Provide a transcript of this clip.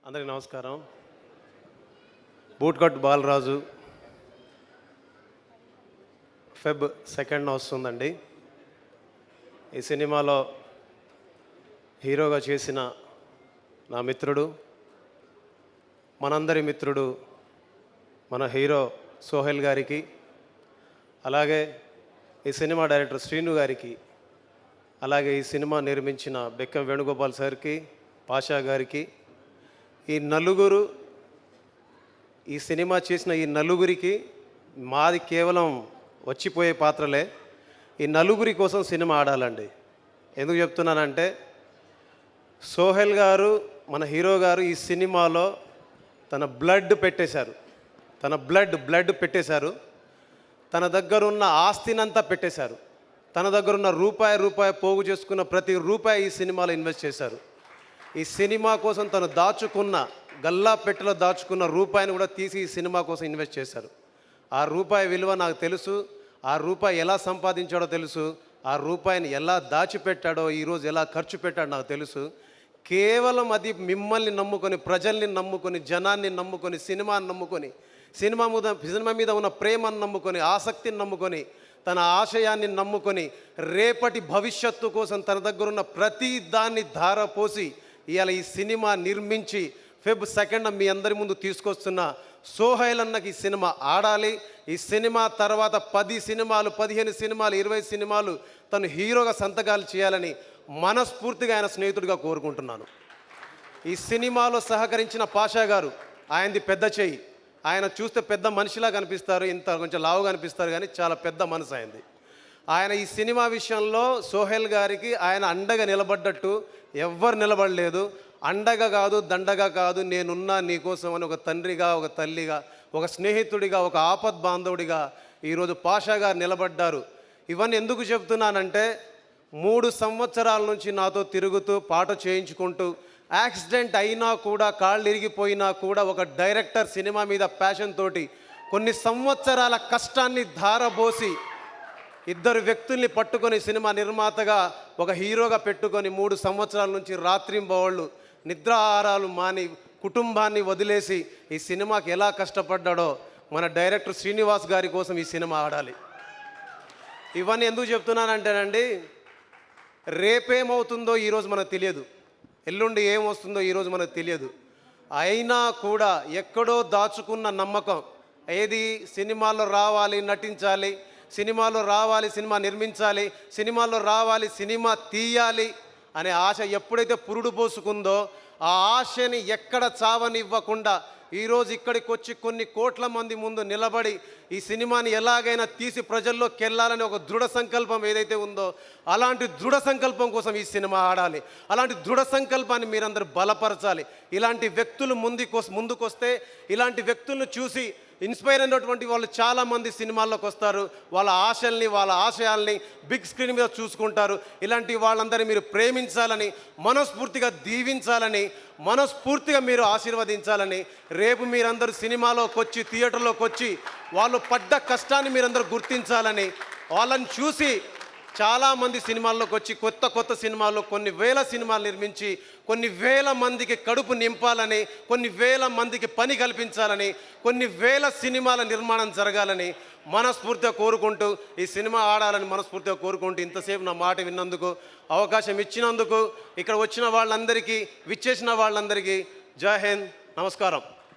అందరికీ నమస్కారం. Bootcut Balaraju Feb 2న వస్తుందండి. ఈ సినిమాలో హీరోగా చేసిన నా మిత్రుడు, మనందరి మిత్రుడు, మన హీరో సోహెల్ గారికి, అలాగే ఈ సినిమా డైరెక్టర్ శ్రీను గారికి, అలాగే ఈ సినిమా నిర్మించిన బెక్కం వేణుగోపాల్ సార్కి, పాషా గారికి, ఈ నలుగురు, ఈ సినిమా చేసిన ఈ నలుగురికి, మాది కేవలం వచ్చిపోయే పాత్రలే. ఈ నలుగురి కోసం సినిమా ఆడాలండి. ఎందుకు చెప్తున్నానంటే, సోహెల్ గారు, మన హీరో గారు ఈ సినిమాలో తన బ్లడ్ పెట్టేశారు. తన బ్లడ్ పెట్టేశారు. తన దగ్గరున్న ఆస్తినంతా పెట్టేశారు. తన దగ్గరున్న రూపాయి పోగు చేసుకున్న ప్రతి రూపాయి ఈ సినిమాలో ఇన్వెస్ట్ చేశారు. ఈ సినిమా కోసం తను దాచుకున్న, గల్లా పెట్టెలో దాచుకున్న రూపాయిని కూడా తీసి ఈ సినిమా కోసం ఇన్వెస్ట్ చేశారు. ఆ రూపాయి విలువ నాకు తెలుసు. ఆ రూపాయి ఎలా సంపాదించాడో తెలుసు. ఆ రూపాయిని ఎలా దాచిపెట్టాడో, ఈరోజు ఎలా ఖర్చు పెట్టాడో నాకు తెలుసు. కేవలం అది మిమ్మల్ని నమ్ముకొని, ప్రజల్ని నమ్ముకొని, జనాన్ని నమ్ముకొని, సినిమాని నమ్ముకొని, సినిమా మీద ఉన్న ప్రేమను నమ్ముకొని, ఆసక్తిని నమ్ముకొని, తన ఆశయాన్ని నమ్ముకొని, రేపటి భవిష్యత్తు కోసం తన దగ్గర ఉన్న ప్రతి దాన్ని ధారపోసి ఇవాళ ఈ సినిమా నిర్మించి ఫెబ్ 2న మీ అందరి ముందు తీసుకొస్తున్న సోహెల్ అన్నకి ఈ సినిమా ఆడాలి. ఈ సినిమా తర్వాత 10 సినిమాలు, 15 సినిమాలు, 20 సినిమాలు తను హీరోగా సంతకాలు చేయాలని మనస్ఫూర్తిగా ఆయన స్నేహితుడిగా కోరుకుంటున్నాను. ఈ సినిమాలో సహకరించిన పాషా గారు, ఆయనది పెద్ద చెయ్యి. ఆయన చూస్తే పెద్ద మనిషిలా కనిపిస్తారు, ఇంత కొంచెం లావుగా కనిపిస్తారు, కానీ చాలా పెద్ద మనసు ఆయనది. ఆయన ఈ సినిమా విషయంలో సోహెల్ గారికి ఆయన అండగా నిలబడ్డట్టు ఎవ్వరు నిలబడలేదు. అండగా కాదు, దండగా కాదు, నేనున్నా నీకోసం అని ఒక తండ్రిగా, ఒక తల్లిగా, ఒక స్నేహితుడిగా, ఒక ఆపద్ బాంధవుడిగా ఈరోజు పాషా గారు నిలబడ్డారు. ఇవన్నీ ఎందుకు చెప్తున్నానంటే, 3 సంవత్సరాల నుంచి నాతో తిరుగుతూ పాట చేయించుకుంటూ, యాక్సిడెంట్ అయినా కూడా, కాళ్ళు ఇరిగిపోయినా కూడా ఒక డైరెక్టర్ సినిమా మీద ప్యాషన్ తోటి కొన్ని సంవత్సరాల కష్టాన్ని ధారబోసి 2 వ్యక్తుల్ని పట్టుకొని సినిమా నిర్మాతగా, ఒక హీరోగా పెట్టుకొని 3 సంవత్సరాల నుంచి రాత్రింబవళ్ళు నిద్రాహారాలు మాని కుటుంబాన్ని వదిలేసి ఈ సినిమాకి ఎలా కష్టపడ్డాడో మన డైరెక్టర్ శ్రీనివాస్ గారి కోసం ఈ సినిమా ఆడాలి. ఇవన్నీ ఎందుకు చెప్తున్నానంటేనండి, రేపేమవుతుందో ఈరోజు మనకు తెలియదు, ఎల్లుండి ఏమొస్తుందో ఈరోజు మనకు తెలియదు. అయినా కూడా ఎక్కడో దాచుకున్న నమ్మకం, ఏది సినిమాలో రావాలి, నటించాలి, సినిమాలో రావాలి, సినిమా నిర్మించాలి, సినిమాలో రావాలి, సినిమా తీయాలి అనే ఆశ ఎప్పుడైతే పురుడు పోసుకుందో, ఆ ఆశని ఎక్కడ చావనివ్వకుండా ఈరోజు ఇక్కడికి వచ్చి కొన్ని కోట్ల మంది ముందు నిలబడి ఈ సినిమాని ఎలాగైనా తీసి ప్రజల్లోకి వెళ్ళాలని ఒక దృఢ సంకల్పం ఏదైతే ఉందో, అలాంటి దృఢ సంకల్పం కోసం ఈ సినిమా ఆడాలి. అలాంటి దృఢ సంకల్పాన్ని మీరందరూ బలపరచాలి. ఇలాంటి వ్యక్తులు ముందుకొస్తే, ఇలాంటి వ్యక్తులను చూసి ఇన్స్పైర్ అయినటువంటి వాళ్ళు చాలామంది సినిమాల్లోకి వస్తారు. వాళ్ళ ఆశల్ని, వాళ్ళ ఆశయాల్ని బిగ్ స్క్రీన్ మీద చూసుకుంటారు. ఇలాంటి వాళ్ళందరినీ మీరు ప్రేమించాలని, మనస్ఫూర్తిగా దీవించాలని, మనస్ఫూర్తిగా మీరు ఆశీర్వదించాలని, రేపు మీరందరూ సినిమాలోకి వచ్చి, థియేటర్లోకి వచ్చి వాళ్ళు పడ్డ కష్టాన్ని మీరందరూ గుర్తించాలని, వాళ్ళని చూసి చాలామంది సినిమాల్లోకి వచ్చి కొత్త సినిమాల్లో కొన్ని వేల సినిమాలు నిర్మించి కొన్ని వేల మందికి కడుపు నింపాలని, కొన్ని వేల మందికి పని కల్పించాలని, కొన్ని వేల సినిమాల నిర్మాణం జరగాలని మనస్ఫూర్తిగా కోరుకుంటూ, ఈ సినిమా ఆడాలని మనస్ఫూర్తిగా కోరుకుంటూ, ఇంతసేపు నా మాట విన్నందుకు, అవకాశం ఇచ్చినందుకు, ఇక్కడ వచ్చిన వాళ్ళందరికీ, విచ్చేసిన వాళ్ళందరికీ జై హింద్, నమస్కారం.